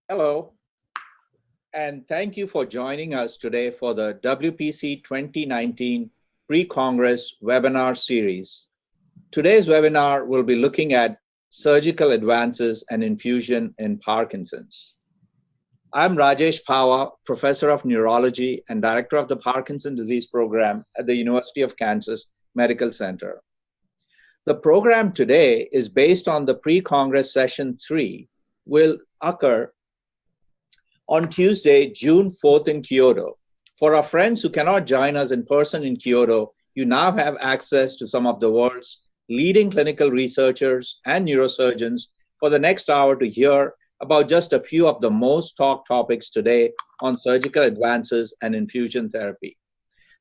Hello, and thank you for joining us today for the WPC 2019 Pre-Congress webinar series. Today's webinar will be looking at surgical advances and infusion in Parkinson's. I'm Raj Pahwa, Professor of Neurology and Director of the Parkinson's Disease Program at the University of Kansas Medical Center. The program today is based on the Pre-Congress Session 3, will occur on Tuesday, June 4th in Kyoto. For our friends who cannot join us in person in Kyoto, you now have access to some of the world's leading clinical researchers and neurosurgeons for the next hour to hear about just a few of the most talked topics today on surgical advances and infusion therapy.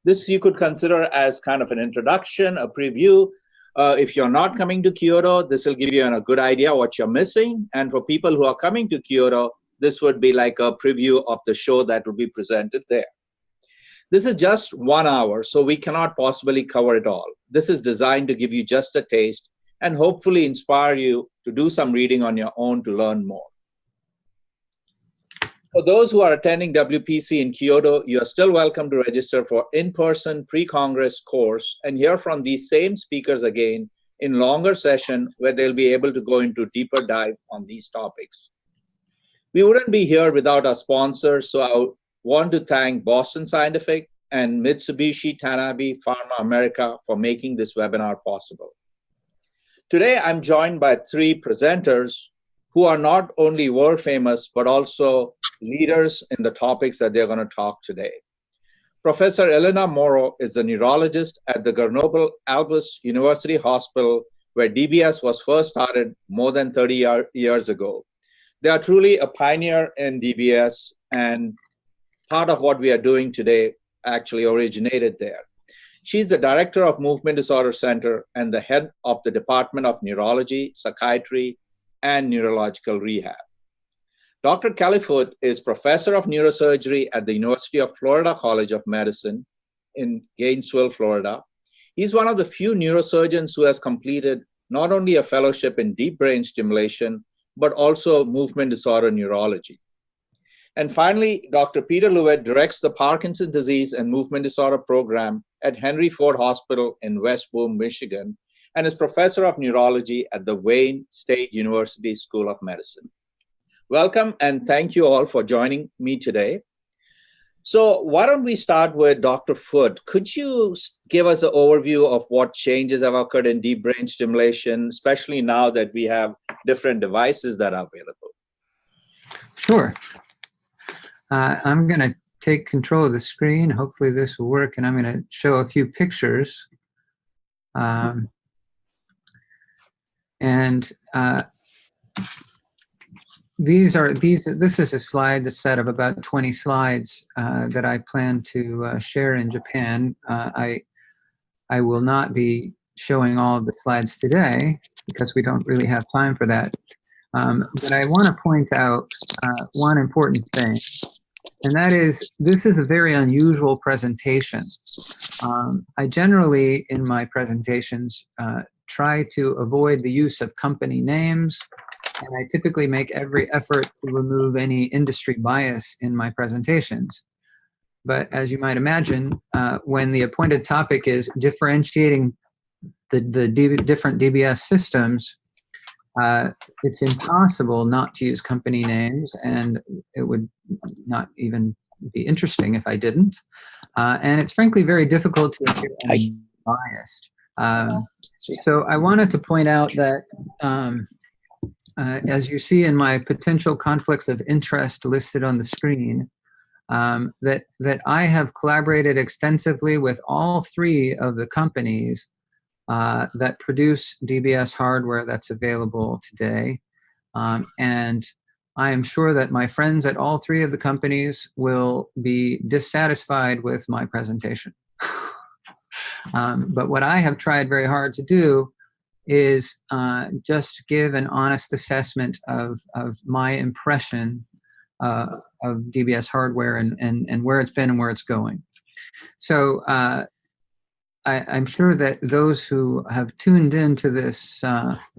This you could consider as kind of an introduction, a preview. If you're not coming to Kyoto, this will give you a good idea what you're missing. And for people who are coming to Kyoto, this would be like a preview of the show that will be presented there. This is just 1 hour, so we cannot possibly cover it all. This is designed to give you just a taste and hopefully inspire you to do some reading on your own to learn more. For those who are attending WPC in Kyoto, you are still welcome to register for in-person pre-Congress course and hear from these same speakers again in longer session where they'll be able to go into deeper dive on these topics. We wouldn't be here without our sponsors, so I want to thank Boston Scientific and Mitsubishi Tanabe Pharma America for making this webinar possible. Today, I'm joined by 3 presenters who are not only world famous, but also leaders in the topics that they're going to talk today. Professor Elena Moro is a neurologist at the Grenoble Albus University Hospital, where DBS was first started more than 30 years ago. They are truly a pioneer in DBS, and part of what we are doing today actually originated there. She's the director of Movement Disorder Center and the head of the Department of Neurology, Psychiatry, and Neurological Rehab. Dr. Kelly Foote is professor of neurosurgery at the University of Florida College of Medicine in Gainesville, Florida. He's one of the few neurosurgeons who has completed not only a fellowship in deep brain stimulation, but also movement disorder neurology. And finally, Dr. Peter LeWitt directs the Parkinson's disease and movement disorder program at Henry Ford Hospital in West Boone, Michigan, and is professor of neurology at the Wayne State University School of Medicine. Welcome, and thank you all for joining me today. So why don't we start with Dr. Foote? Could you give us an overview of what changes have occurred in deep brain stimulation, especially now that we have different devices that are available? Sure. I'm going to take control of the screen. Hopefully this will work, and I'm going to show a few pictures. This is a slide set of about 20 slides that I plan to share in Japan. I will not be showing all of the slides today because we don't really have time for that. But I want to point out one important thing, and that is this is a very unusual presentation. I generally, in my presentations, try to avoid the use of company names, and I typically make every effort to remove any industry bias in my presentations. But as you might imagine, when the appointed topic is differentiating the different DBS systems, it's impossible not to use company names, and it would not even be interesting if I didn't. And it's frankly very difficult to appear unbiased. So I wanted to point out that as you see in my potential conflicts of interest listed on the screen, that I have collaborated extensively with all 3 of the companies that produce DBS hardware that's available today. And I am sure that my friends at all 3 of the companies will be dissatisfied with my presentation. But what I have tried very hard to do is just give an honest assessment of my impression of DBS hardware and where it's been and where it's going. So I'm sure that those who have tuned into this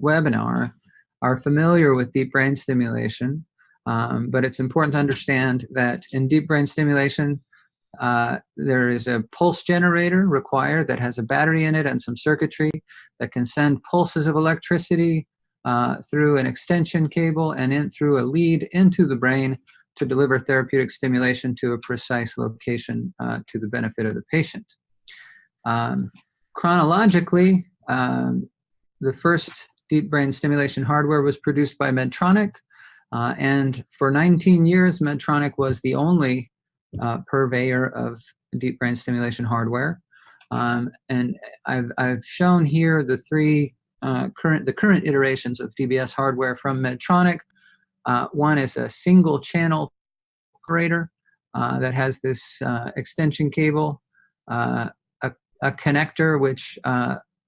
webinar are familiar with deep brain stimulation. But it's important to understand that in deep brain stimulation, there is a pulse generator required that has a battery in it and some circuitry that can send pulses of electricity through an extension cable and in through a lead into the brain to deliver therapeutic stimulation to a precise location to the benefit of the patient. Chronologically, the first deep brain stimulation hardware was produced by Medtronic, and for 19 years, Medtronic was the only purveyor of deep brain stimulation hardware. And I've shown here the three current iterations of DBS hardware from Medtronic. One is a single channel operator that has this extension cable, a connector which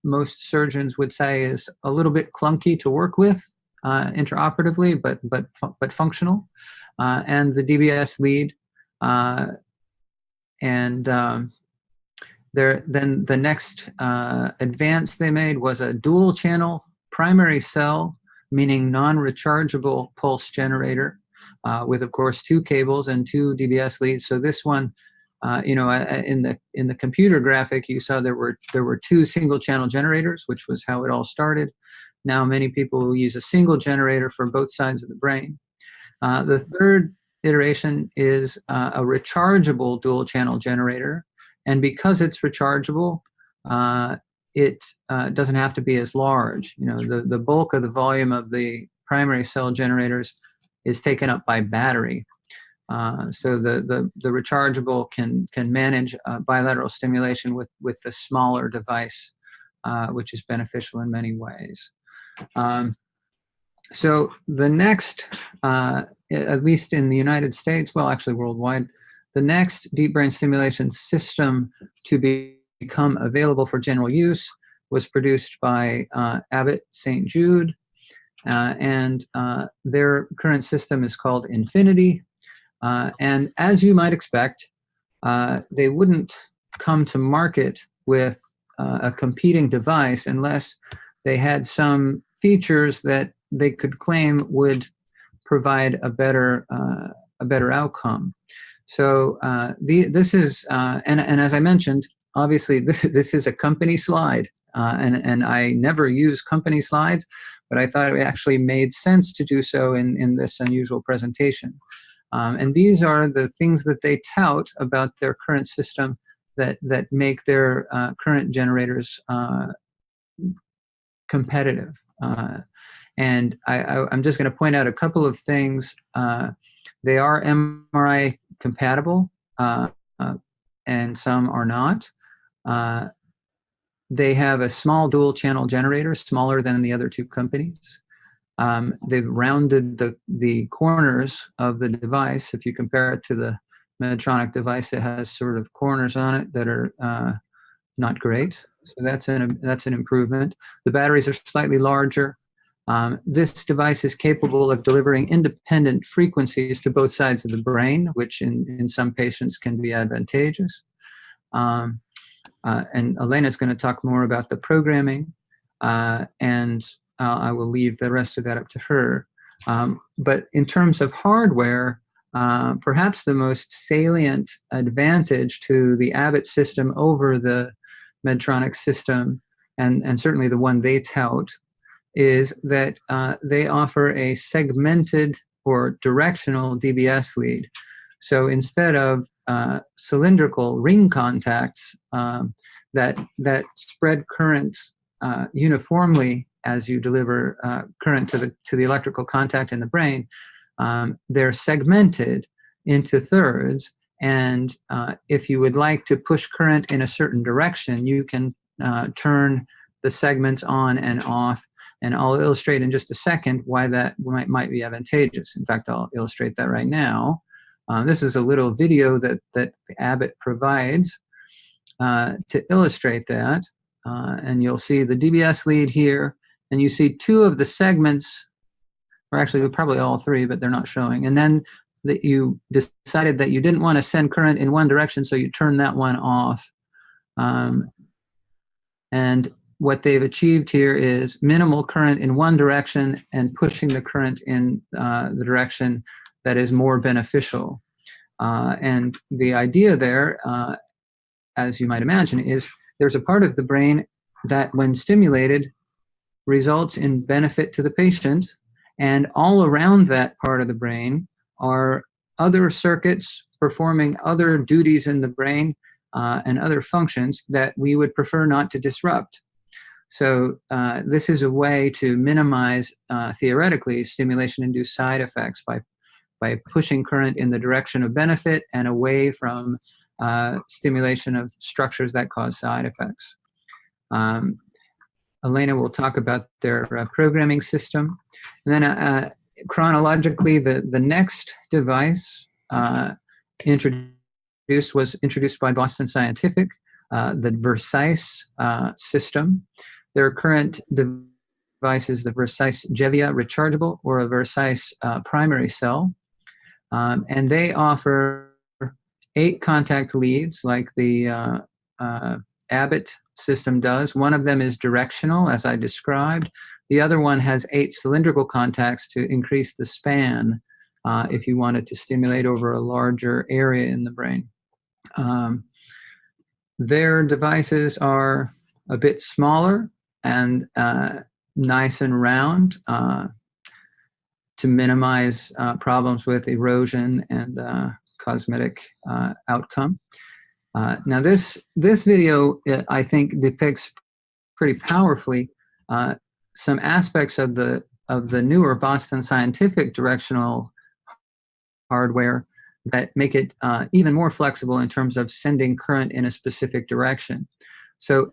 most surgeons would say is a little bit clunky to work with intraoperatively, but functional, and the DBS lead. Then the next advance they made was a dual channel primary cell, meaning non-rechargeable pulse generator, with of course 2 cables and 2 DBS leads. So this one, in the computer graphic, you saw there were 2 single channel generators, which was how it all started. Now many people will use a single generator for both sides of the brain. The third iteration is a rechargeable dual channel generator, and because it's rechargeable, it doesn't have to be as large. The bulk of the volume of the primary cell generators is taken up by battery. So the rechargeable can manage bilateral stimulation with the smaller device, which is beneficial in many ways. So the next, at least in the United States, well, actually worldwide, the next deep brain stimulation system to become available for general use was produced by Abbott St. Jude, and their current system is called Infinity. And as you might expect, they wouldn't come to market with a competing device unless they had some features that they could claim would provide a better outcome. So this is, and as I mentioned, obviously this is a company slide, and I never use company slides, but I thought it actually made sense to do so in this unusual presentation. And these are the things that they tout about their current system that make their current generators competitive. And I'm just going to point out a couple of things. They are MRI compatible, and some are not. They have a small dual channel generator, smaller than the other 2 companies. They've rounded the corners of the device. If you compare it to the Medtronic device, it has sort of corners on it that are not great. So that's an improvement. The batteries are slightly larger. This device is capable of delivering independent frequencies to both sides of the brain, which in some patients can be advantageous. And Elena is going to talk more about the programming, and I will leave the rest of that up to her. But in terms of hardware, perhaps the most salient advantage to the Abbott system over the Medtronic system, and certainly the one they tout, is that they offer a segmented or directional DBS lead. So instead of cylindrical ring contacts that spread currents uniformly as you deliver current to the electrical contact in the brain, they're segmented into thirds. And if you would like to push current in a certain direction, you can turn the segments on and off. And I'll illustrate in just a second why that might be advantageous. In fact, I'll illustrate that right now. This is a little video that Abbott provides to illustrate that. And you'll see the DBS lead here, and you see 2 of the segments, or actually probably all 3, but they're not showing. And then that you decided that you didn't want to send current in one direction, so you turn that one off. And what they've achieved here is minimal current in one direction and pushing the current in the direction that is more beneficial. And the idea there, as you might imagine, is there's a part of the brain that, when stimulated, results in benefit to the patient, and all around that part of the brain are other circuits performing other duties in the brain and other functions that we would prefer not to disrupt. So this is a way to minimize, theoretically, stimulation-induced side effects by pushing current in the direction of benefit and away from stimulation of structures that cause side effects. Elena will talk about their programming system. And then chronologically, the next device was introduced by Boston Scientific, the Vercise system. Their current device is the Vercise Gevia rechargeable, or a Vercise primary cell. And they offer 8 contact leads like the Abbott system does. One of them is directional, as I described. The other one has 8 cylindrical contacts to increase the span if you wanted to stimulate over a larger area in the brain. Their devices are a bit smaller and nice and round to minimize problems with erosion and cosmetic outcome. Now this video, I think, depicts pretty powerfully some aspects of the newer Boston Scientific directional hardware that make it even more flexible in terms of sending current in a specific direction. So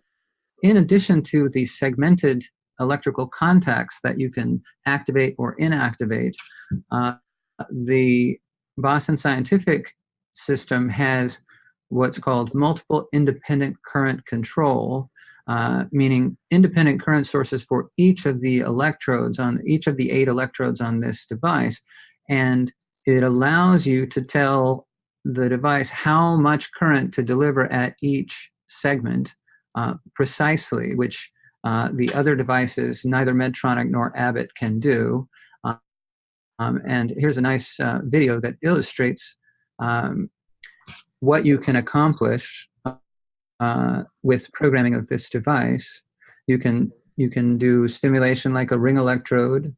in addition to the segmented electrical contacts that you can activate or inactivate, the Boston Scientific system has what's called multiple independent current control, meaning independent current sources for each of the electrodes, on each of the 8 electrodes on this device. And it allows you to tell the device how much current to deliver at each segment precisely, which the other devices, neither Medtronic nor Abbott, can do. And here's a nice video that illustrates what you can accomplish with programming of this device. You can do stimulation like a ring electrode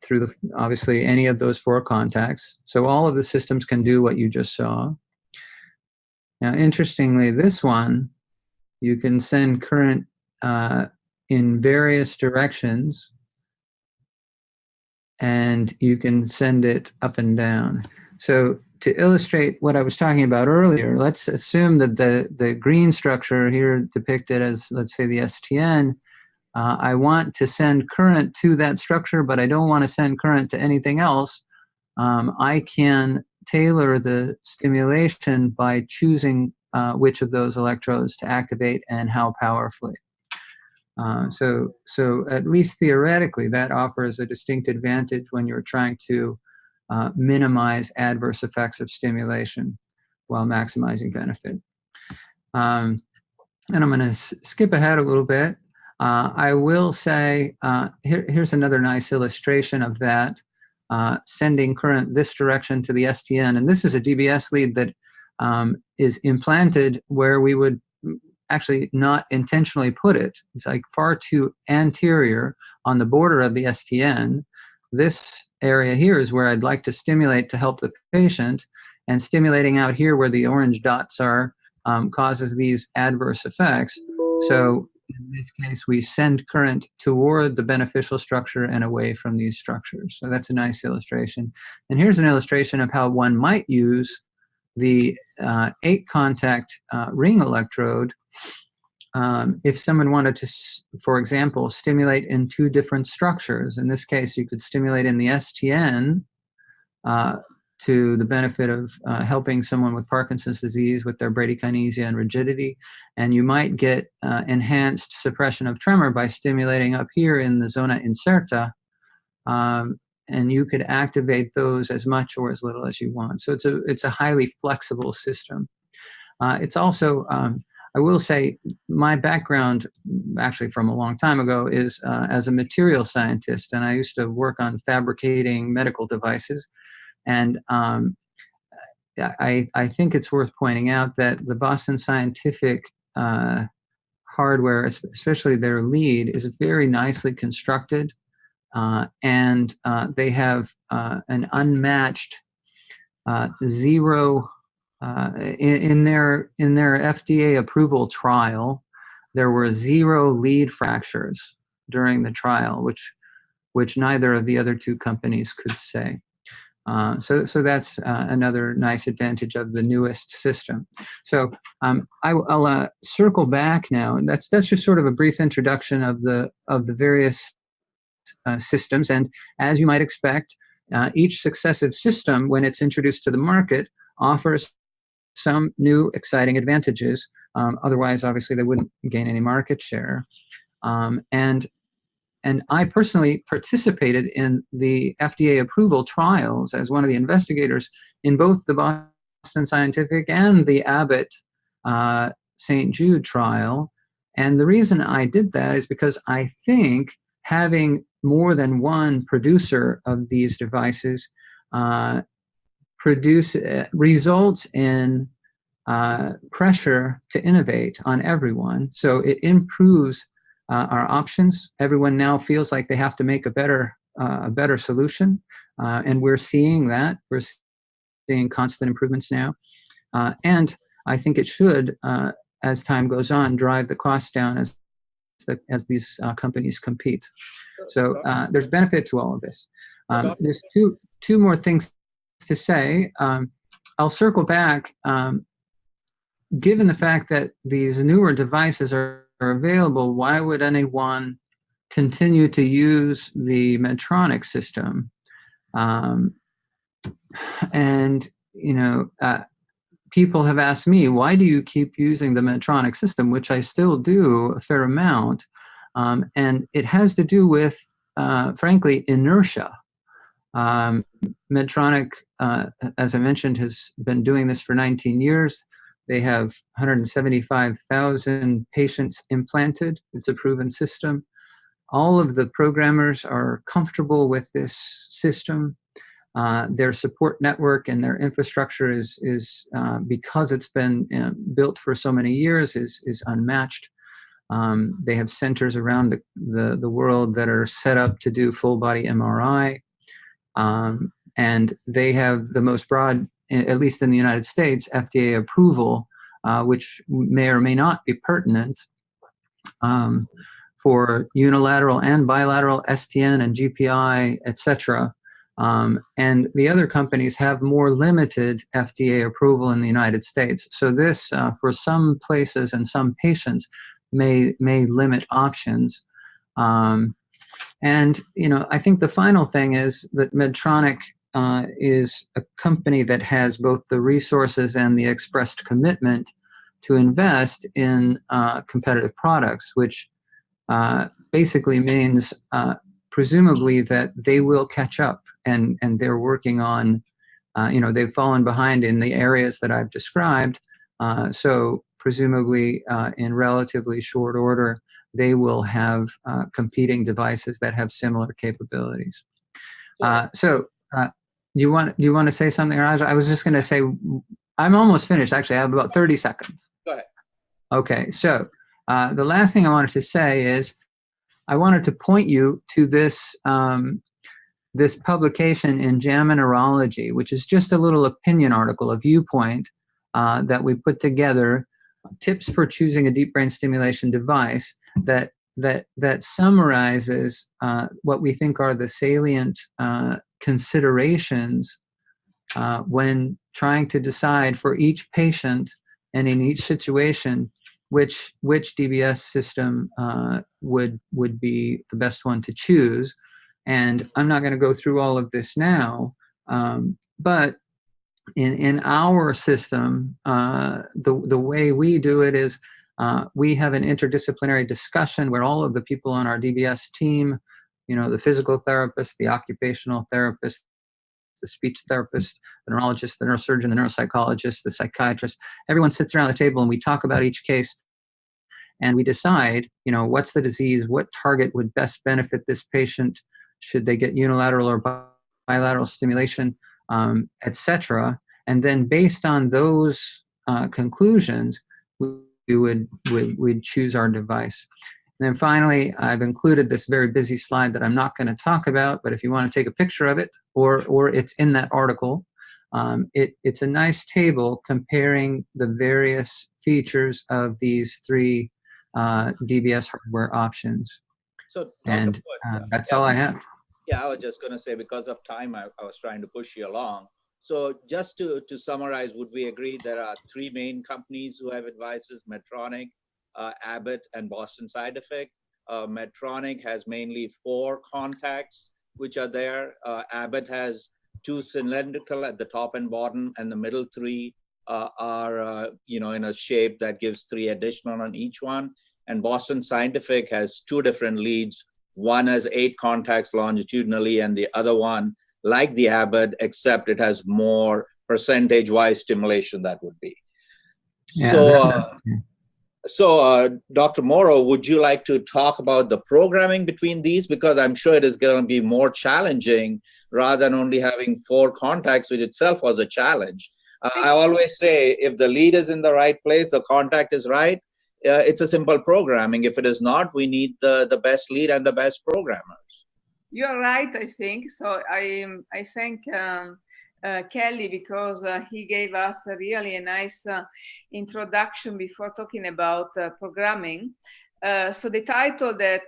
through obviously any of those 4 contacts. So all of the systems can do what you just saw. Now, interestingly, this one, you can send current in various directions, and you can send it up and down. So to illustrate what I was talking about earlier, let's assume that the green structure here depicted as, let's say, the STN, I want to send current to that structure, but I don't want to send current to anything else. I can tailor the stimulation by choosing which of those electrodes to activate and how powerfully. So at least theoretically, that offers a distinct advantage when you're trying to minimize adverse effects of stimulation while maximizing benefit. And I'm going to skip ahead a little bit. I will say, here's another nice illustration of that, sending current this direction to the STN. And this is a DBS lead that is implanted where we would actually not intentionally put it. It's like far too anterior on the border of the STN. This area here is where I'd like to stimulate to help the patient, and stimulating out here where the orange dots are causes these adverse effects. So in this case, we send current toward the beneficial structure and away from these structures. So that's a nice illustration. And here's an illustration of how one might use the 8-contact ring electrode if someone wanted to, for example, stimulate in 2 different structures. In this case, you could stimulate in the STN to the benefit of helping someone with Parkinson's disease with their bradykinesia and rigidity. And you might get enhanced suppression of tremor by stimulating up here in the zona incerta. And you could activate those as much or as little as you want. So it's a highly flexible system. It's also I will say my background, actually from a long time ago, is as a material scientist, and I used to work on fabricating medical devices. And I think it's worth pointing out that the Boston Scientific hardware, especially their lead, is very nicely constructed, and they have an unmatched zero in their FDA approval trial. There were 0 lead fractures during the trial, which neither of the other 2 companies could say. So that's another nice advantage of the newest system. So I'll circle back now, and that's just sort of a brief introduction of the various systems. And as you might expect, each successive system, when it's introduced to the market, offers some new exciting advantages. Otherwise, obviously, they wouldn't gain any market share. And I personally participated in the FDA approval trials as one of the investigators in both the Boston Scientific and the Abbott St. Jude trial. And the reason I did that is because I think having more than one producer of these devices results in pressure to innovate on everyone. So it improves our options. Everyone now feels like they have to make a better solution, and we're seeing that. We're seeing constant improvements now, and I think it should, as time goes on, drive the cost down as these companies compete. So there's benefit to all of this. There's two more things to say. I'll circle back. Given the fact that these newer devices are available, why would anyone continue to use the Medtronic system? And people have asked me, why do you keep using the Medtronic system, which I still do a fair amount. And it has to do with, frankly, inertia. Medtronic, as I mentioned, has been doing this for 19 years. They have 175,000 patients implanted. It's a proven system. All of the programmers are comfortable with this system. Their support network and their infrastructure is because it's been built for so many years, is unmatched. They have centers around the world that are set up to do full body MRI. And they have the most broad, at least in the United States, FDA approval, which may or may not be pertinent for unilateral and bilateral STN and GPI, etc. And the other companies have more limited FDA approval in the United States. So this, for some places and some patients, may limit options. And I think the final thing is that Medtronic is a company that has both the resources and the expressed commitment to invest in competitive products, which basically means presumably that they will catch up, and they're working on, they've fallen behind in the areas that I've described. So presumably in relatively short order, they will have competing devices that have similar capabilities. You want to say something, Raj? I was just going to say, I'm almost finished. Actually, I have about 30 seconds. Go ahead. Okay. So the last thing I wanted to say is I wanted to point you to this this publication in JAMA Neurology, which is just a little opinion article, a viewpoint that we put together, tips for choosing a deep brain stimulation device that summarizes what we think are the salient considerations when trying to decide for each patient and in each situation which DBS system would be the best one to choose. And I'm not going to go through all of this now, but in our system, the way we do it is we have an interdisciplinary discussion where all of the people on our DBS team, the physical therapist, the occupational therapist, the speech therapist, the neurologist, the neurosurgeon, the neuropsychologist, the psychiatrist, everyone sits around the table and we talk about each case and we decide, what's the disease, what target would best benefit this patient, should they get unilateral or bilateral stimulation, etc. And then based on those conclusions, we'd choose our device. And then finally, I've included this very busy slide that I'm not going to talk about, but if you want to take a picture of it, or it's in that article, it's a nice table comparing the various features of these three DBS hardware options. So, and that's all I have. Yeah, I was just going to say, because of time, I was trying to push you along. So just to summarize, would we agree there are three main companies who have devices: Medtronic, Abbott, and Boston Scientific? Medtronic has mainly 4 contacts, which are there. Abbott has 2 cylindrical at the top and bottom, and the middle 3 are in a shape that gives 3 additional on each one. And Boston Scientific has 2 different leads. One has 8 contacts longitudinally, and the other one, like the Abbott, except it has more percentage-wise stimulation, that would be. Yeah, so, Dr. Moro, would you like to talk about the programming between these? Because I'm sure it is going to be more challenging rather than only having 4 contacts, which itself was a challenge. I always say, if the lead is in the right place, the contact is right, it's a simple programming. If it is not, we need the best lead and the best programmers. You're right, I think. So I thank Kelly, because he gave us really a nice introduction before talking about programming. So the title that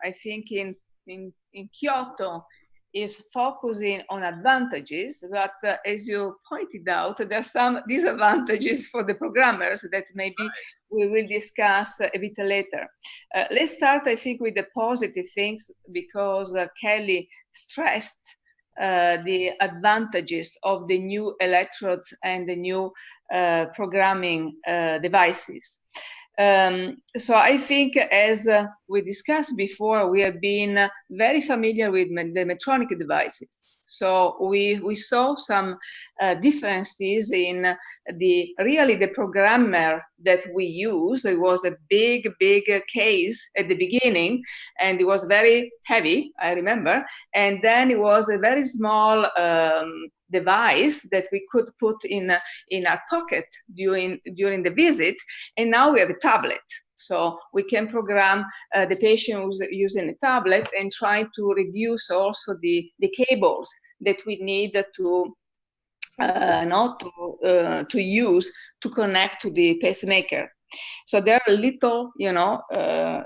I think in Kyoto is focusing on advantages, but as you pointed out, there are some disadvantages for the programmers that maybe we will discuss a bit later. Let's start, I think, with the positive things, because Kelly stressed the advantages of the new electrodes and the new programming devices. So I think, as we discussed before, we have been very familiar with the Medtronic devices. So we saw some differences in the programmer that we use. It was a big case at the beginning, and it was very heavy, I remember. And then it was a very small device that we could put in our pocket during the visit. And now we have a tablet. So we can program the patient who's using a tablet and try to reduce also the cables that we need to use to connect to the pacemaker. So there are little,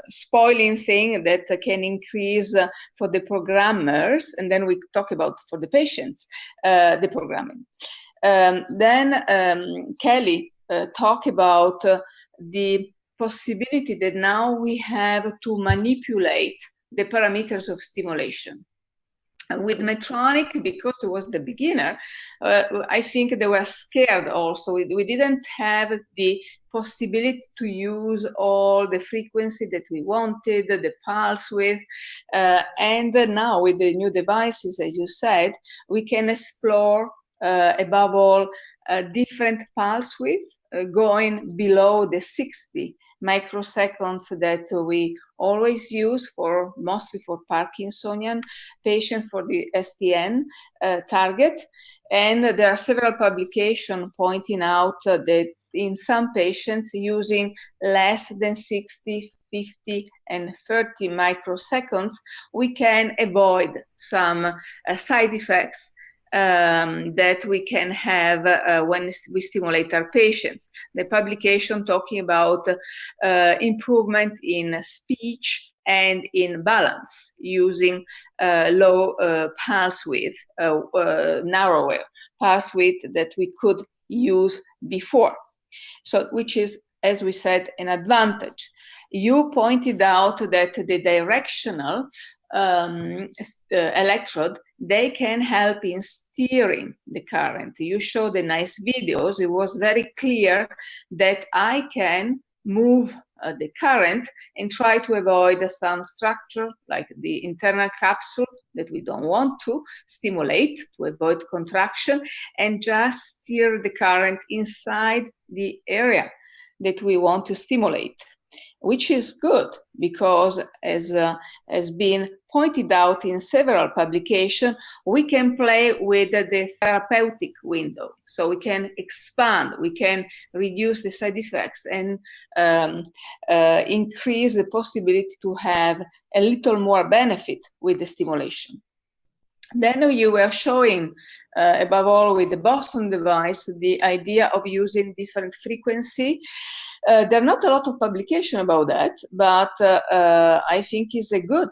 spoiling thing that can increase for the programmers, and then we talk about for the patients, the programming. Then Kelly talked about the possibility that now we have to manipulate the parameters of stimulation. With Medtronic, because it was the beginner, I think they were scared also. We didn't have the possibility to use all the frequency that we wanted, the pulse width. And now with the new devices, as you said, we can explore, above all, different pulse width, going below the 60 microseconds that we always use mostly for Parkinsonian patients for the STN target. And there are several publications pointing out that in some patients using less than 60, 50, and 30 microseconds, we can avoid some side effects that we can have when we stimulate our patients. The publication talking about improvement in speech and in balance using low pulse width, narrower pulse width that we could use before. So, which is, as we said, an advantage. You pointed out that the directional electrode, they can help in steering the current. You showed the nice videos. It was very clear that I can move the current and try to avoid some structure like the internal capsule that we don't want to stimulate to avoid contraction, and just steer the current inside the area that we want to stimulate. which is good because, as has been pointed out in several publications, we can play with the therapeutic window. So we can expand, we can reduce the side effects and increase the possibility to have a little more benefit with the stimulation. Then you were showing, above all with the Boston device, the idea of using different frequency. There are not a lot of publication about that, but I think it's a good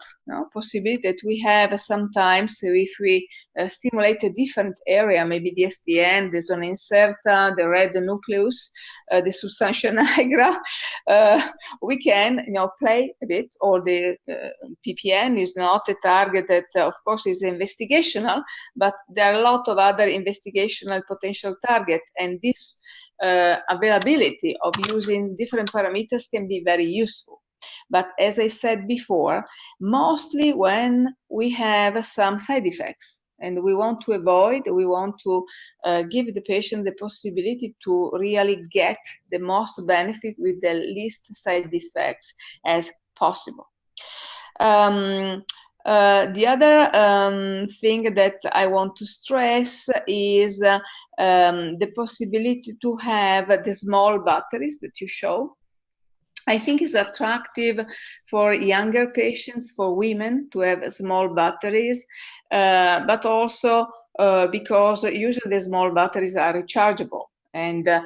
possibility that we have sometimes if we stimulate a different area, maybe the SDN, the zona incerta, the red nucleus, the substantia nigra, we can play a bit, or the PPN is not a target that, of course, is investigational, but there are a lot of other investigational potential targets, and this availability of using different parameters can be very useful. But as I said before, mostly when we have some side effects and we want to avoid, we want to give the patient the possibility to really get the most benefit with the least side effects as possible. The other thing that I want to stress is the possibility to have the small batteries that you show. I think it's attractive for younger patients, for women, to have small batteries, but also because usually the small batteries are rechargeable. And the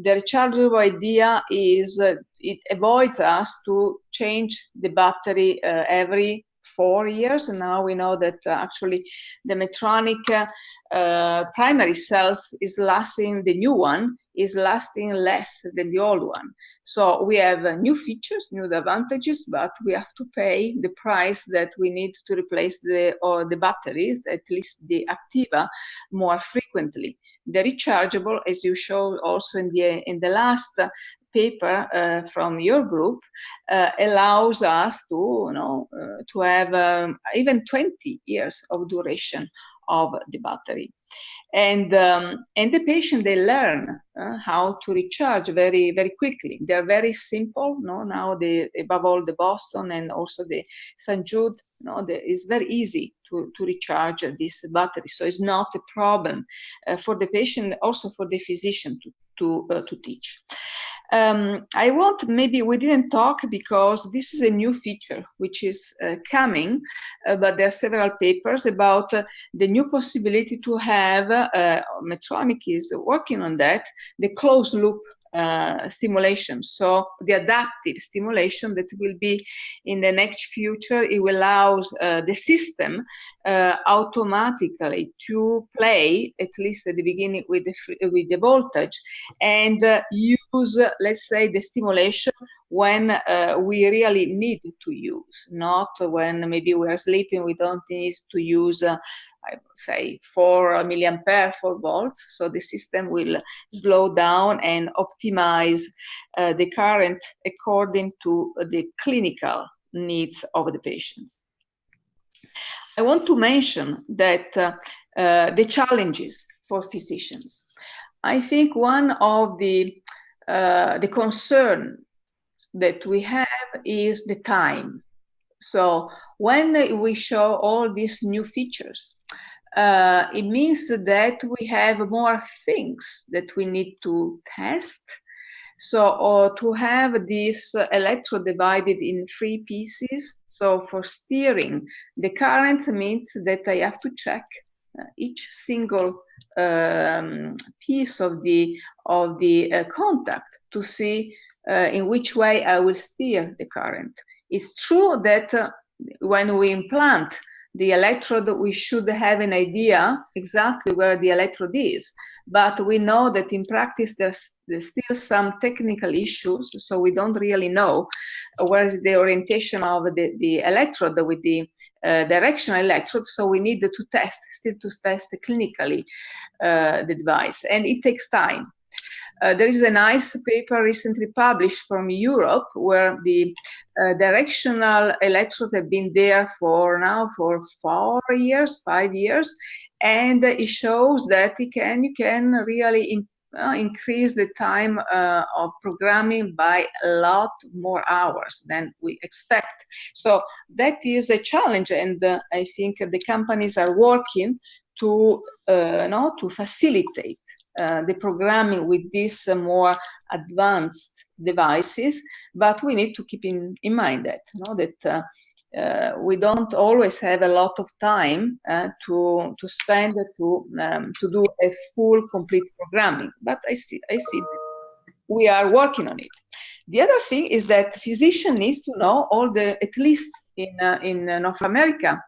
rechargeable idea is it avoids us to change the battery every 4 years. And now we know that actually the Medtronic primary cells is lasting, the new one is lasting less than the old one. So we have new features, new advantages, but we have to pay the price that we need to replace the batteries, at least the Activa, more frequently. The rechargeable, as you showed also in the last paper from your group, allows us to to have even 20 years of duration of the battery. And the patient, they learn how to recharge very, very quickly. They're very simple. Now above all the Boston and also the St. Jude, it's very easy to recharge this battery. So it's not a problem for the patient, also for the physician to teach. Maybe we didn't talk because this is a new feature which is coming, but there are several papers about the new possibility to have, Medtronic is working on that, the closed loop stimulation. So the adaptive stimulation that will be in the next future, it will allow the system automatically to play, at least at the beginning, with the voltage, and use, let's say, the stimulation when we really need to use, not when maybe we are sleeping, we don't need to use, I would say, 4 milliampere, 4 volts. So the system will slow down and optimize the current according to the clinical needs of the patients. I want to mention that the challenges for physicians. I think one of the concern that we have is the time. So when we show all these new features, it means that we have more things that we need to test. So to have this electrode divided in 3 pieces, so for steering the current means that I have to check each single piece of the contact to see in which way I will steer the current. It's true that when we implant the electrode, we should have an idea exactly where the electrode is. But we know that in practice, there's still some technical issues, so we don't really know where is the orientation of the electrode with the directional electrode. So we need to test clinically the device, and it takes time. There is a nice paper recently published from Europe where the directional electrodes have been there for 5 years, and it shows that you can really increase the time of programming by a lot more hours than we expect. So that is a challenge, and I think the companies are working to facilitate the programming with these more advanced devices. But we need to keep in mind that we don't always have a lot of time to spend to do a full, complete programming. But I see that we are working on it. The other thing is that physician needs to know at least in North America.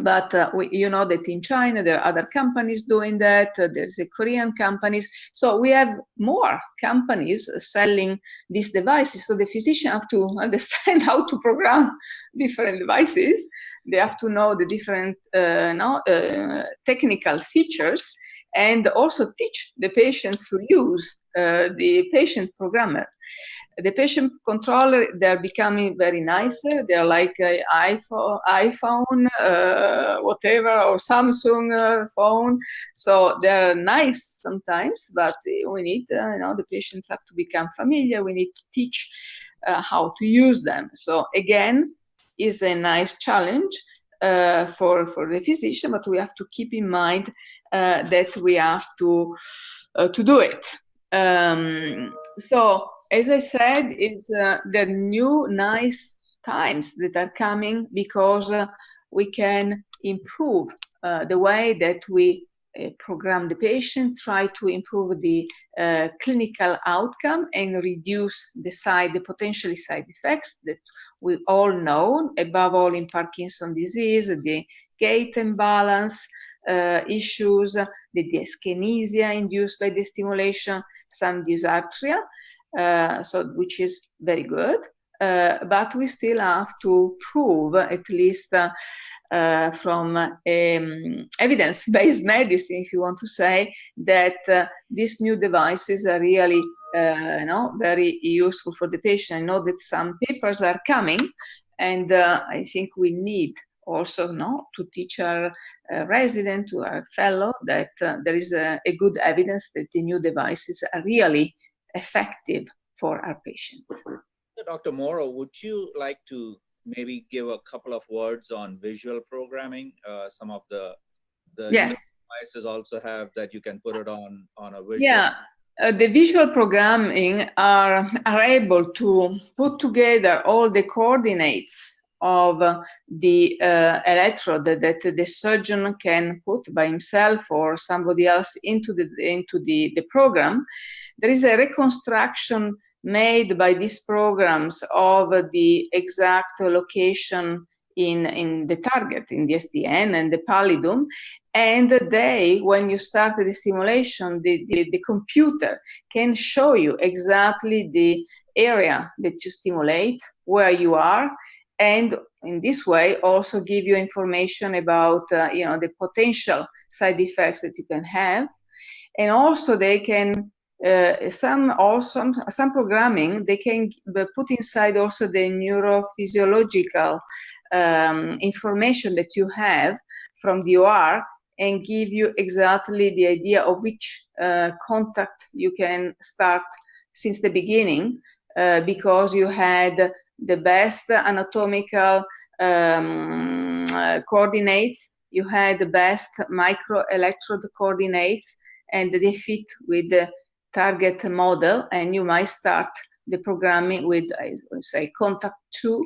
But you know that in China there are other companies doing that. There's a Korean companies. So we have more companies selling these devices. So the physician have to understand how to program different devices. They have to know the different technical features, and also teach the patients to use the patient programmer. The patient controller, they're becoming very nicer. They're like iPhone, whatever, or Samsung phone. So they're nice sometimes, but we need, the patients have to become familiar. We need to teach how to use them. So again, is a nice challenge for the physician, but we have to keep in mind that we have to do it. So, as I said, it's the new nice times that are coming because we can improve the way that we program the patient, try to improve the clinical outcome, and reduce the potentially side effects that we all know, above all in Parkinson's disease, the gait imbalance issues, the dyskinesia induced by the stimulation, some dysarthria. Which is very good, but we still have to prove, at least from evidence-based medicine, if you want to say, that these new devices are really very useful for the patient. I know that some papers are coming, and I think we need also to teach our resident, to our fellow, that there is a good evidence that the new devices are really effective for our patients. Dr. Moro, would you like to maybe give a couple of words on visual programming? Some of the yes. devices also have that you can put it on a visual. Yeah, the visual programming are able to put together all the coordinates of the electrode that the surgeon can put by himself or somebody else into the program. There is a reconstruction made by these programs of the exact location in the target, in the SDN and the pallidum. And when you start the stimulation, the computer can show you exactly the area that you stimulate, where you are, and in this way also give you information about the potential side effects that you can have. And also they can some programming they can put inside also the neurophysiological information that you have from the OR, and give you exactly the idea of which contact you can start since the beginning, because you had the best anatomical coordinates, you had the best microelectrode coordinates, and they fit with the target model, and you might start the programming with, I would say, contact 2,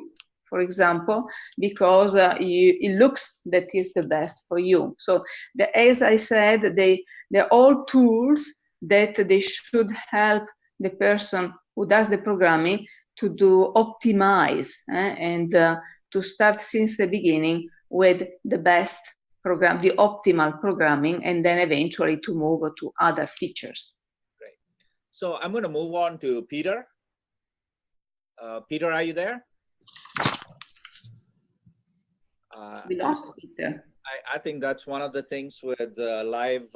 for example, because it looks that is the best for you. So, as I said, they're all tools that they should help the person who does the programming to optimize and to start since the beginning with the best program, the optimal programming, and then eventually to move to other features. Great. So I'm going to move on to Peter. Peter, are you there? We lost Peter. I think that's one of the things with live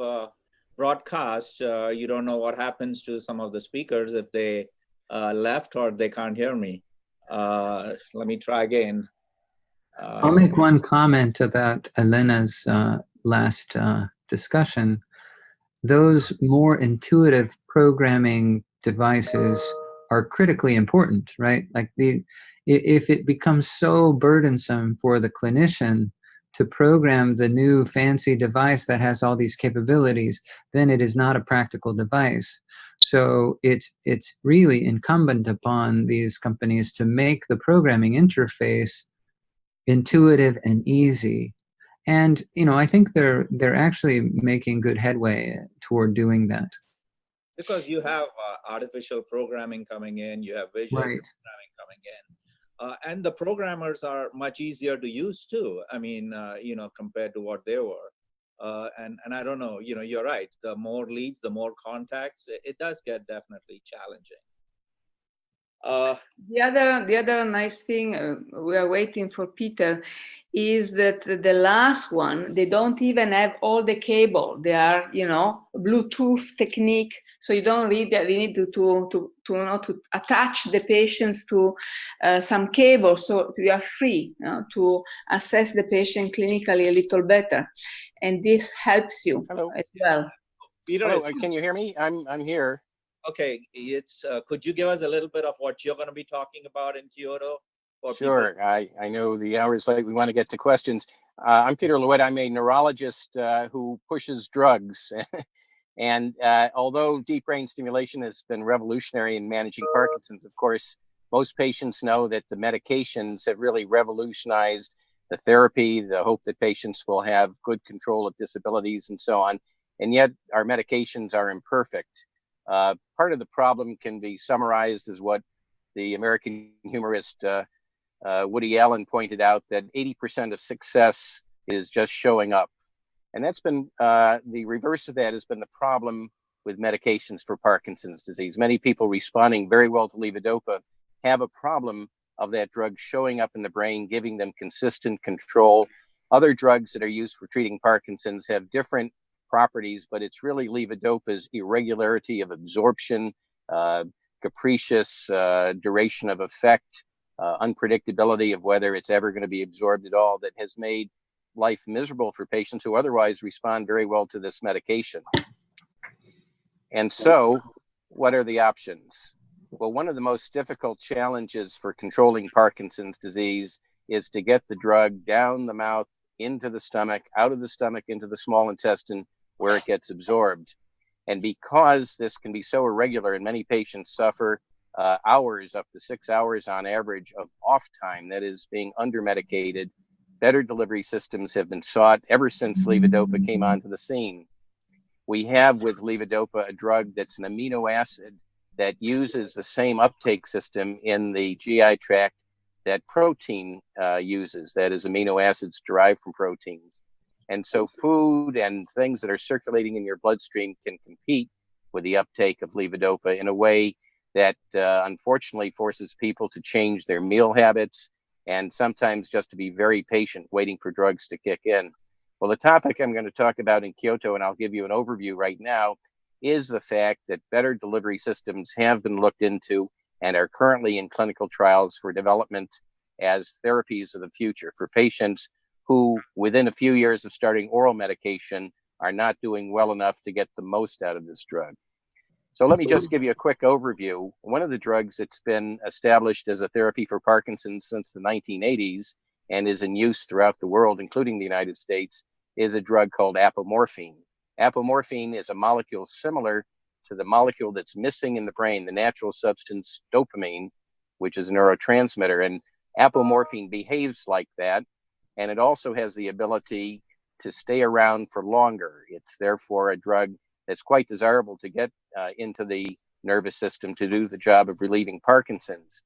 broadcast. You don't know what happens to some of the speakers if they left or they can't hear me. Let me try again. I'll make one comment about Elena's last discussion. those more intuitive programming devices are critically important, right? Like if it becomes so burdensome for the clinician to program the new fancy device that has all these capabilities, then it is not a practical device. So it's really incumbent upon these companies to make the programming interface intuitive and easy. And I think they're actually making good headway toward doing that. Because you have artificial programming coming in, you have visual programming coming in, and the programmers are much easier to use too. I mean, compared to what they were. And I don't know, you're right. The more leads, the more contacts, it does get definitely challenging. The other nice thing, we are waiting for Peter, is that the last one, they don't even have all the cable. They are, Bluetooth technique. So you don't really need to attach the patients to some cable. So you are free to assess the patient clinically a little better. And this helps you as well. Peter, hello, can you hear me? I'm here. Okay, could you give us a little bit of what you're going to be talking about in Kyoto? Sure, I know the hour is late. We want to get to questions. I'm Peter LeWitt. I'm a neurologist who pushes drugs. And although deep brain stimulation has been revolutionary in managing Parkinson's, of course, most patients know that the medications have really revolutionized the therapy, the hope that patients will have good control of disabilities and so on. And yet our medications are imperfect. Part of the problem can be summarized as what the American humorist Woody Allen pointed out, that 80% of success is just showing up. And that's been, the reverse of that has been the problem with medications for Parkinson's disease. Many people responding very well to levodopa have a problem of that drug showing up in the brain, giving them consistent control. Other drugs that are used for treating Parkinson's have different properties, but it's really levodopa's irregularity of absorption, capricious duration of effect, unpredictability of whether it's ever going to be absorbed at all, that has made life miserable for patients who otherwise respond very well to this medication. And so, what are the options? Well, one of the most difficult challenges for controlling Parkinson's disease is to get the drug down the mouth, into the stomach, out of the stomach, into the small intestine, where it gets absorbed. And because this can be so irregular, and many patients suffer hours, up to 6 hours on average of off time, that is being under-medicated, better delivery systems have been sought ever since levodopa came onto the scene. We have with levodopa a drug that's an amino acid that uses the same uptake system in the GI tract that protein uses, that is amino acids derived from proteins. And so food and things that are circulating in your bloodstream can compete with the uptake of levodopa in a way that unfortunately forces people to change their meal habits and sometimes just to be very patient waiting for drugs to kick in. Well, the topic I'm going to talk about in Kyoto, and I'll give you an overview right now, is the fact that better delivery systems have been looked into and are currently in clinical trials for development as therapies of the future for patients who, within a few years of starting oral medication, are not doing well enough to get the most out of this drug. So let me just give you a quick overview. One of the drugs that's been established as a therapy for Parkinson's since the 1980s and is in use throughout the world, including the United States, is a drug called apomorphine. Apomorphine is a molecule similar to the molecule that's missing in the brain, the natural substance dopamine, which is a neurotransmitter. And apomorphine behaves like that. And it also has the ability to stay around for longer. It's therefore a drug that's quite desirable to get into the nervous system to do the job of relieving Parkinson's.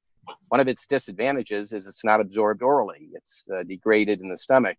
One of its disadvantages is it's not absorbed orally. It's degraded in the stomach.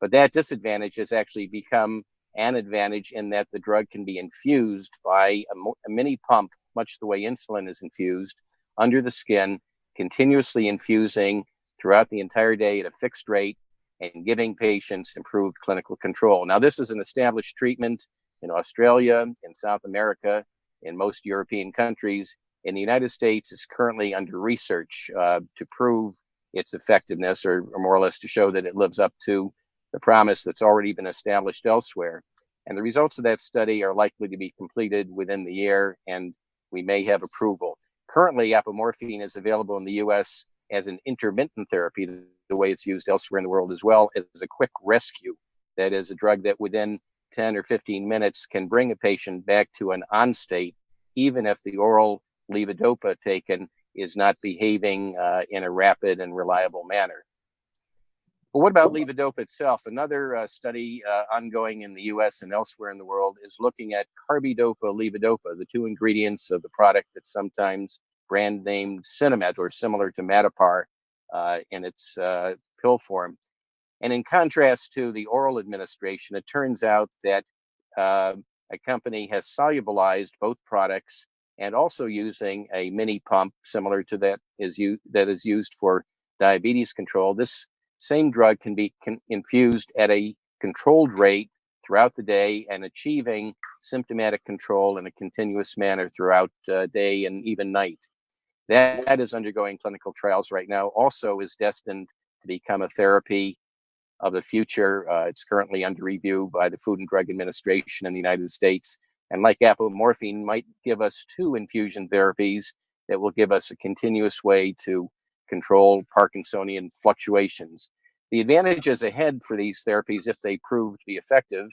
But that disadvantage has actually become an advantage in that the drug can be infused by a mini pump, much the way insulin is infused, under the skin, continuously infusing throughout the entire day at a fixed rate and giving patients improved clinical control. Now, this is an established treatment in Australia, in South America, in most European countries. In the United States, it's currently under research to prove its effectiveness, or more or less to show that it lives up to the promise that's already been established elsewhere. And the results of that study are likely to be completed within the year, and we may have approval. Currently, apomorphine is available in the US as an intermittent therapy, the way it's used elsewhere in the world as well, as a quick rescue. That is a drug that within 10 or 15 minutes can bring a patient back to an on state, even if the oral levodopa taken is not behaving in a rapid and reliable manner. But what about levodopa itself? Another study ongoing in the US and elsewhere in the world is looking at carbidopa levodopa, the two ingredients of the product that's sometimes brand named Sinemet, or similar to Matapar in its pill form. And in contrast to the oral administration, it turns out that a company has solubilized both products and also using a mini pump similar to that is used for diabetes control. This same drug can be infused at a controlled rate throughout the day and achieving symptomatic control in a continuous manner throughout day and even night. That is undergoing clinical trials right now, also is destined to become a therapy of the future. It's currently under review by the Food and Drug Administration in the United States. And like apomorphine, might give us 2 infusion therapies that will give us a continuous way to control Parkinsonian fluctuations. The advantages ahead for these therapies, if they prove to be effective,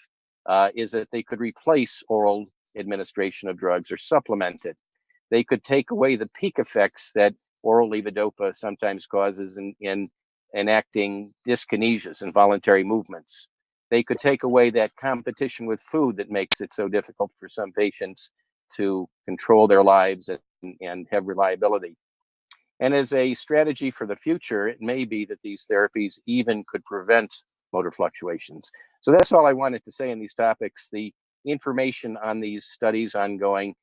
is that they could replace oral administration of drugs or supplement it. They could take away the peak effects that oral levodopa sometimes causes in enacting dyskinesias, involuntary movements. They could take away that competition with food that makes it so difficult for some patients to control their lives and have reliability. And as a strategy for the future, it may be that these therapies even could prevent motor fluctuations. So that's all I wanted to say on these topics. The information on these studies ongoing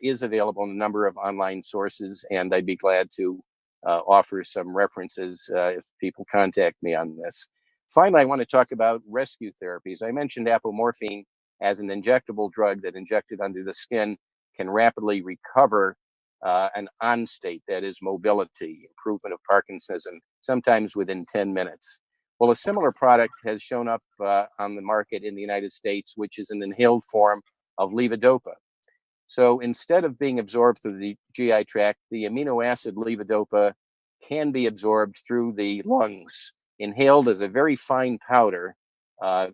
is available in a number of online sources, and I'd be glad to offer some references if people contact me on this. Finally, I want to talk about rescue therapies. I mentioned apomorphine as an injectable drug that injected under the skin can rapidly recover an on state, that is mobility, improvement of Parkinsonism, sometimes within 10 minutes. Well, a similar product has shown up on the market in the United States, which is an inhaled form of levodopa. So instead of being absorbed through the GI tract, the amino acid levodopa can be absorbed through the lungs. Inhaled as a very fine powder,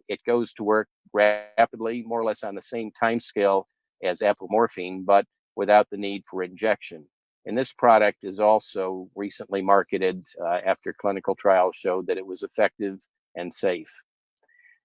it goes to work rapidly, more or less on the same time scale as apomorphine, but without the need for injection. And this product is also recently marketed after clinical trials showed that it was effective and safe.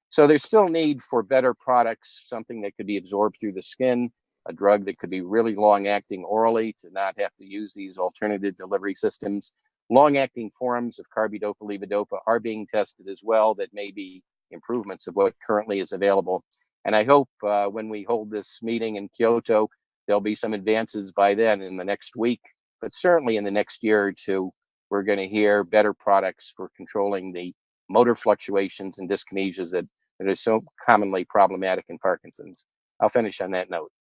So there's still need for better products, something that could be absorbed through the skin, a drug that could be really long-acting orally to not have to use these alternative delivery systems. Long-acting forms of carbidopa levodopa are being tested as well that may be improvements of what currently is available. And I hope when we hold this meeting in Kyoto, there'll be some advances by then in the next week, but certainly in the next year or two, we're going to hear better products for controlling the motor fluctuations and dyskinesias that are so commonly problematic in Parkinson's. I'll finish on that note.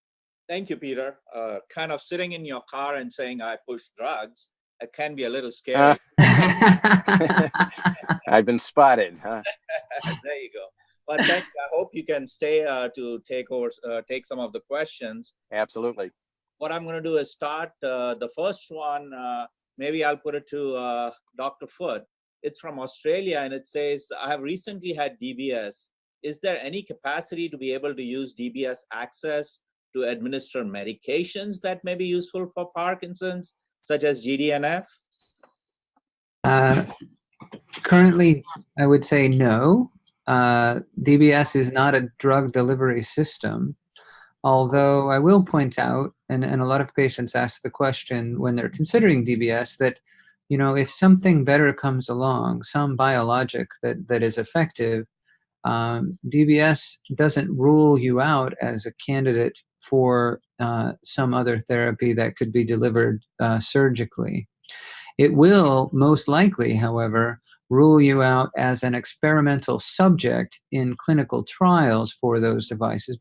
Thank you, Peter. Kind of sitting in your car and saying, I push drugs, it can be a little scary. I've been spotted, huh? There you go. But thank you. I hope you can stay to take some of the questions. Absolutely. What I'm going to do is start the first one. Maybe I'll put it to Dr. Foote. It's from Australia, and it says, I have recently had DBS. Is there any capacity to be able to use DBS access to administer medications that may be useful for Parkinson's, such as GDNF? Currently, I would say no. DBS is not a drug delivery system, although I will point out, and a lot of patients ask the question when they're considering DBS, that, you know, if something better comes along, some biologic that is effective, DBS doesn't rule you out as a candidate for some other therapy that could be delivered surgically. It will most likely, however, rule you out as an experimental subject in clinical trials for those devices,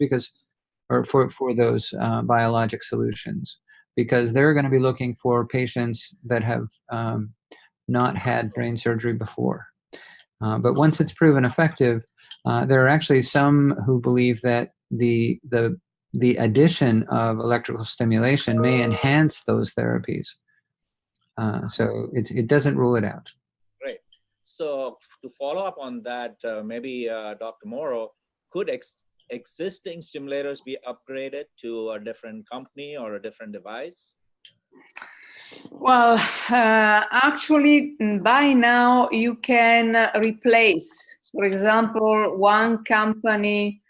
or for those biologic solutions, because they're going to be looking for patients that have not had brain surgery before. But once it's proven effective, there are actually some who believe that the addition of electrical stimulation may enhance those therapies. So it doesn't rule it out. Great. So to follow up on that, maybe Dr. Moro, could existing stimulators be upgraded to a different company or a different device? Well, actually, by now you can replace, for example, one company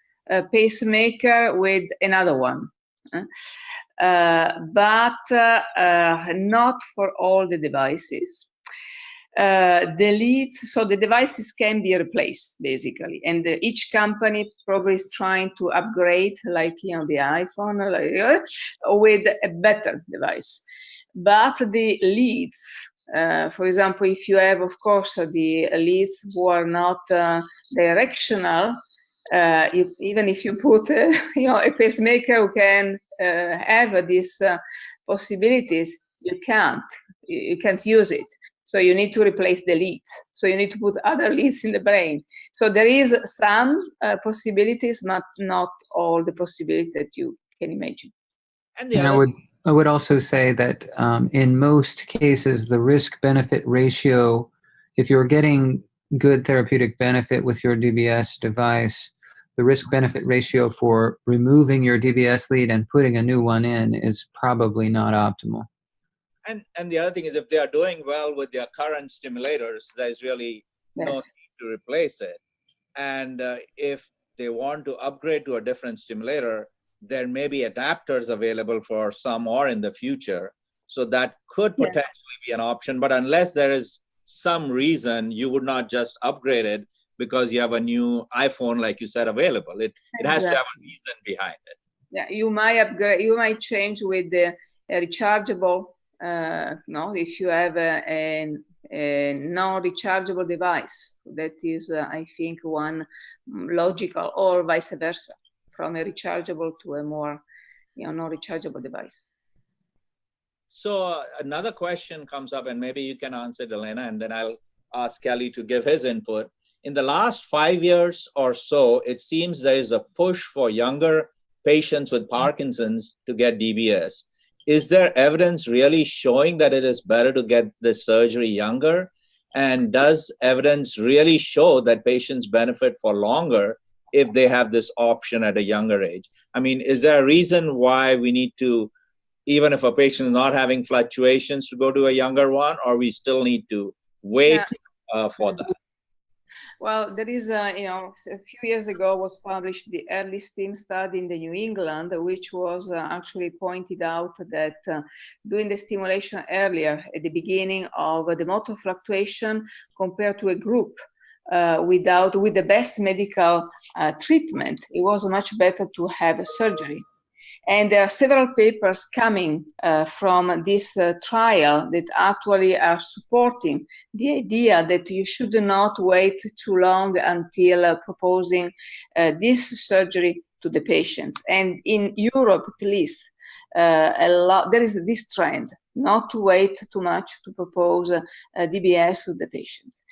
pacemaker with another one, but not for all the devices. The leads, so the devices can be replaced basically, and each company probably is trying to upgrade, like the iPhone, with a better device. But the leads, for example, if you have, of course, the leads who are not directional, even if you put a pacemaker who can have these possibilities, you can't use it. So you need to replace the leads. So you need to put other leads in the brain. So there is some possibilities, but not all the possibilities that you can imagine. And I would also say that in most cases, the risk-benefit ratio, if you're getting good therapeutic benefit with your DBS device, the risk-benefit ratio for removing your DBS lead and putting a new one in is probably not optimal. And the other thing is, if they are doing well with their current stimulators, there's really no need to replace it. And if they want to upgrade to a different stimulator, there may be adapters available for some or in the future. So that could potentially be an option. But unless there is some reason, you would not just upgrade it because you have a new iPhone, like you said, available. It has to have a reason behind it. Yeah, you might upgrade, you might change with the rechargeable. If you have a non-rechargeable device, that is, I think, one logical, or vice versa, from a rechargeable to a more, non-rechargeable device. So another question comes up, and maybe you can answer it, Elena, and then I'll ask Kelly to give his input. In the last 5 years or so, it seems there is a push for younger patients with Parkinson's to get DBS. Is there evidence really showing that it is better to get this surgery younger? And does evidence really show that patients benefit for longer if they have this option at a younger age? I mean, is there a reason why we need to, even if a patient is not having fluctuations, to go to a younger one, or we still need to wait for that? Well, there is, a few years ago was published the early STEAM study in the New England, which was actually pointed out that doing the stimulation earlier at the beginning of the motor fluctuation compared to a group with the best medical treatment, it was much better to have a surgery. And there are several papers coming from this trial that actually are supporting the idea that you should not wait too long until proposing this surgery to the patients. And in Europe, at least, there is this trend not to wait too much to propose DBS to the patients.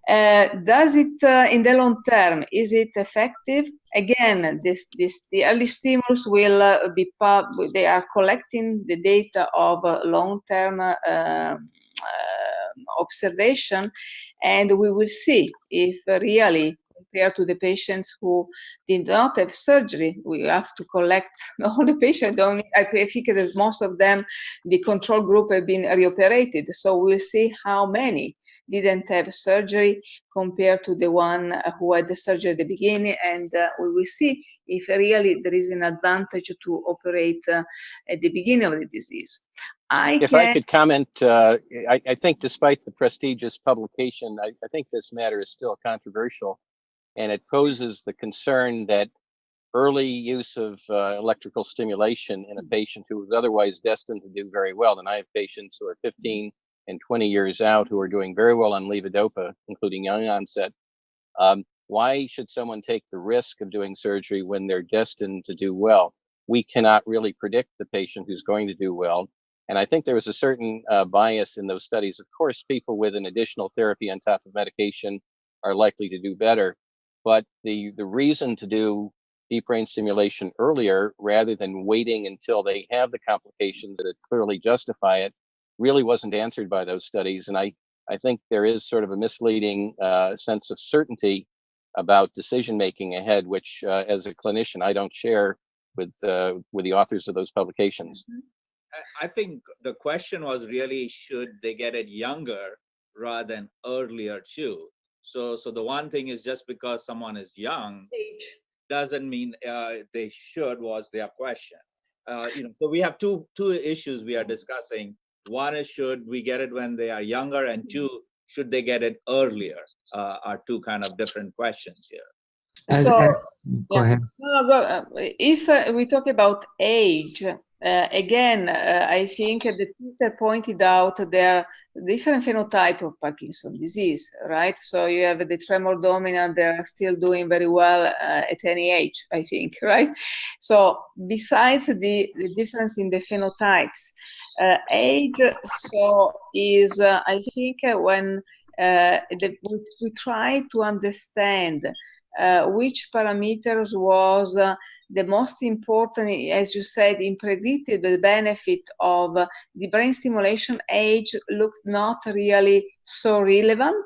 Does it, in the long term, is it effective? Again, the early stimulus will they are collecting the data of long-term observation, and we will see if really, compared to the patients who did not have surgery, we have to collect all the patients. I think that most of them, the control group, have been reoperated. So we'll see how many didn't have surgery compared to the one who had the surgery at the beginning, and we will see if really there is an advantage to operate at the beginning of the disease. If I could comment, I think despite the prestigious publication, I think this matter is still controversial, and it poses the concern that early use of electrical stimulation in a patient who was otherwise destined to do very well, and I have patients who are 15 and 20 years out who are doing very well on levodopa, including young onset. Why should someone take the risk of doing surgery when they're destined to do well? We cannot really predict the patient who's going to do well. And I think there was a certain bias in those studies. Of course, people with an additional therapy on top of medication are likely to do better. But the reason to do deep brain stimulation earlier rather than waiting until they have the complications that clearly justify it really wasn't answered by those studies. And I think there is sort of a misleading sense of certainty about decision making ahead, which as a clinician, I don't share with the authors of those publications. I think the question was really, should they get it younger rather than earlier too? So the one thing is, just because someone is young doesn't mean they should, was their question. So we have two issues we are discussing. One is, should we get it when they are younger, and two, should they get it earlier? Are two kind of different questions here. Go ahead. If we talk about age, again, I think that Peter pointed out there are different phenotype of Parkinson's disease, right? So you have the tremor dominant, they're still doing very well at any age, I think, right? So besides the difference in the phenotypes, age so is, I think, when we try to understand which parameters was the most important, as you said, in predicting the benefit of the brain stimulation. Age looked not really so relevant,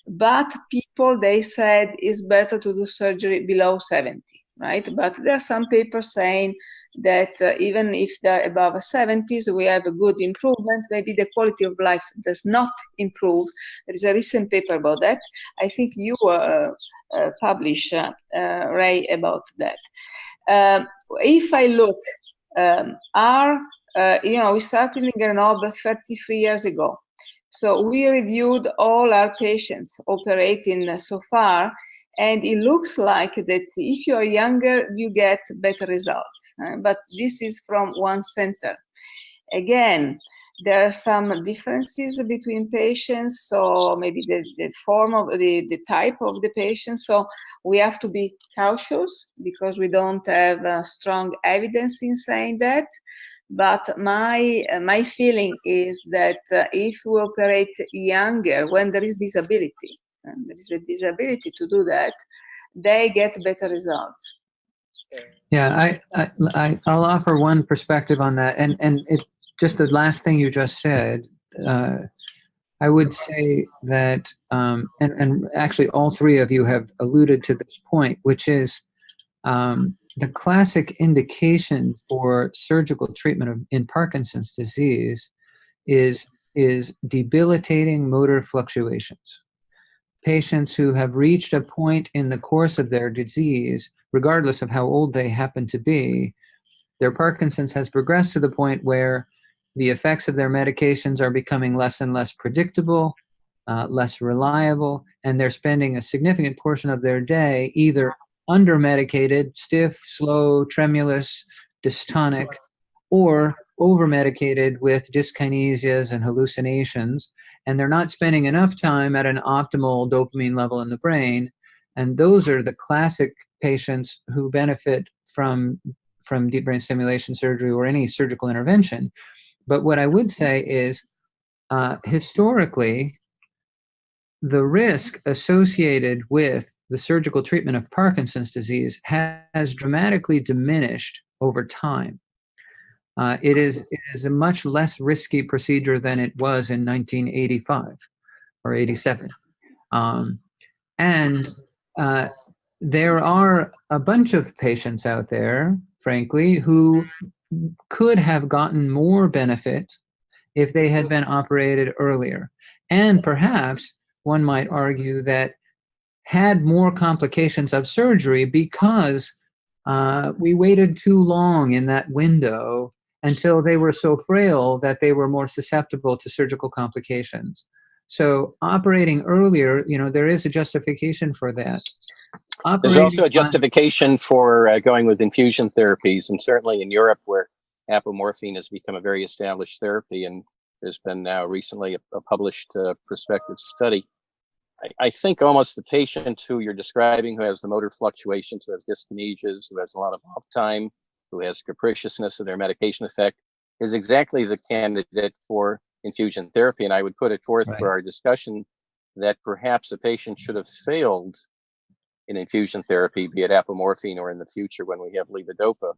but people, they said it's better to do surgery below 70, right? But there are some papers saying that even if they're above 70s, we have a good improvement. Maybe the quality of life does not improve. There is a recent paper about that. I think you publish, Ray, about that. If I look, we started in Grenoble 33 years ago. So we reviewed all our patients operating so far, and it looks like that if you are younger, you get better results. But this is from one center. Again, there are some differences between patients, so maybe the form of the type of the patient. So we have to be cautious because we don't have strong evidence in saying that. But my feeling is that if we operate younger, when there is disability, and there is a disability to do that, they get better results. Yeah, I'll offer one perspective on that, and it just the last thing you just said. I would say that, and actually all three of you have alluded to this point, which is the classic indication for surgical treatment in Parkinson's disease is debilitating motor fluctuations. Patients who have reached a point in the course of their disease, regardless of how old they happen to be, their Parkinson's has progressed to the point where the effects of their medications are becoming less and less predictable, less reliable, and they're spending a significant portion of their day either under-medicated, stiff, slow, tremulous, dystonic, or over-medicated with dyskinesias and hallucinations, and they're not spending enough time at an optimal dopamine level in the brain. And those are the classic patients who benefit from deep brain stimulation surgery or any surgical intervention. But what I would say is, historically, the risk associated with the surgical treatment of Parkinson's disease has dramatically diminished over time. It is a much less risky procedure than it was in 1985 or 87. There are a bunch of patients out there, frankly, who could have gotten more benefit if they had been operated earlier. And perhaps one might argue that had more complications of surgery because we waited too long in that window until they were so frail that they were more susceptible to surgical complications. So operating earlier, there is a justification for that. There's also a justification for going with infusion therapies, and certainly in Europe, where apomorphine has become a very established therapy, and there's been now recently a published prospective study. I think almost the patient who you're describing, who has the motor fluctuations, who has dyskinesias, who has a lot of off time, who has capriciousness of their medication effect, is exactly the candidate for infusion therapy. And I would put it forth for our discussion that perhaps a patient should have failed in infusion therapy, be it apomorphine or in the future when we have levodopa.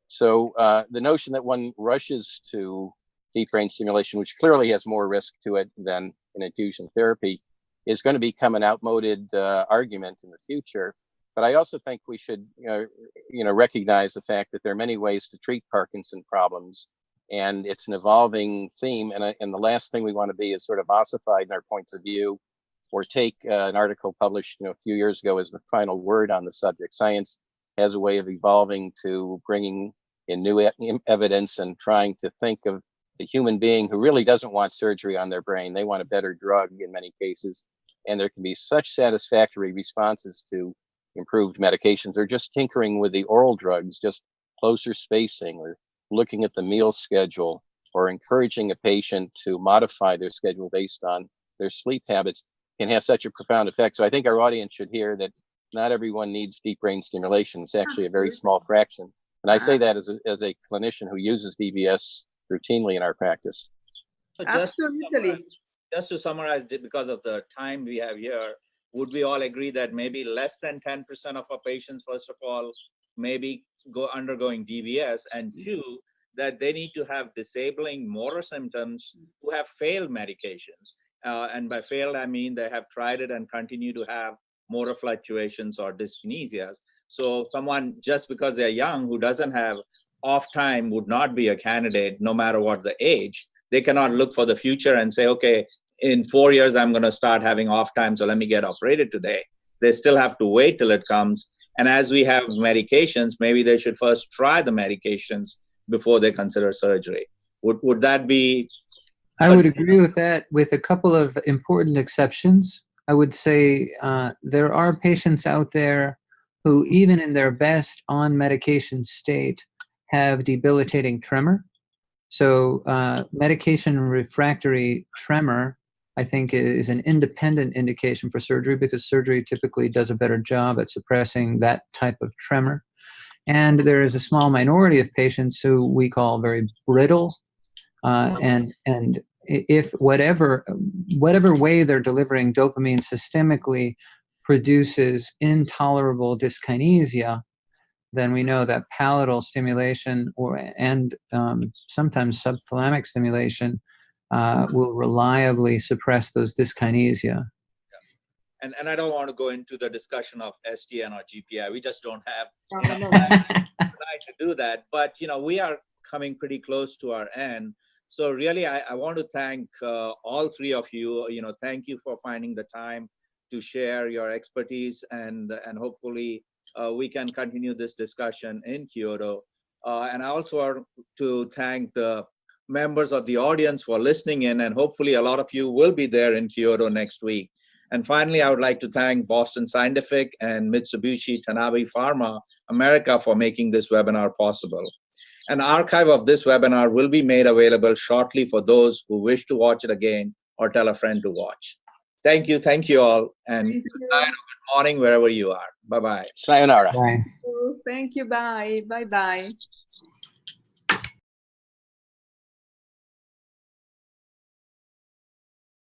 So the notion that one rushes to deep brain stimulation, which clearly has more risk to it than an infusion therapy, is going to become an outmoded argument in the future. But I also think we should, recognize the fact that there are many ways to treat Parkinson problems, and it's an evolving theme. And the last thing we want to be is sort of ossified in our points of view, or take an article published a few years ago as the final word on the subject. Science has a way of evolving to bringing in new evidence and trying to think of the human being who really doesn't want surgery on their brain. They want a better drug in many cases. And there can be such satisfactory responses to improved medications, or just tinkering with the oral drugs, just closer spacing, or looking at the meal schedule, or encouraging a patient to modify their schedule based on their sleep habits, can have such a profound effect. So I think our audience should hear that not everyone needs deep brain stimulation. It's actually a very small fraction. And I say that as a clinician who uses DBS routinely in our practice. So Absolutely. Just to summarize, because of the time we have here, would we all agree that maybe less than 10% of our patients, first of all, maybe undergoing DBS, and two, that they need to have disabling motor symptoms who have failed medications. And by failed, I mean they have tried it and continue to have motor fluctuations or dyskinesias. So someone, just because they're young, who doesn't have off time would not be a candidate, no matter what the age. They cannot look for the future and say, okay, in 4 years, I'm going to start having off time, so let me get operated today. They still have to wait till it comes. And as we have medications, maybe they should first try the medications before they consider surgery. Would that be? I would agree with that, with a couple of important exceptions. I would say there are patients out there who, even in their best on medication state, have debilitating tremor. So medication refractory tremor, I think, is an independent indication for surgery, because surgery typically does a better job at suppressing that type of tremor. And there is a small minority of patients who we call very brittle, and if whatever way they're delivering dopamine systemically produces intolerable dyskinesia, then we know that palatal stimulation and sometimes subthalamic stimulation will reliably suppress those dyskinesia. And I don't want to go into the discussion of STN or GPI. We just don't have enough time to do that. But we are coming pretty close to our end. So really, I want to thank all three of you. Thank you for finding the time to share your expertise, and hopefully we can continue this discussion in Kyoto. And I also want to thank the members of the audience for listening in, and hopefully a lot of you will be there in Kyoto next week. And finally, I would like to thank Boston Scientific and Mitsubishi Tanabe Pharma America for making this webinar possible. An archive of this webinar will be made available shortly for those who wish to watch it again or tell a friend to watch. Thank you all, and good night or good morning wherever you are. Bye-bye. Sayonara. Bye. Thank you. Bye. Bye-bye.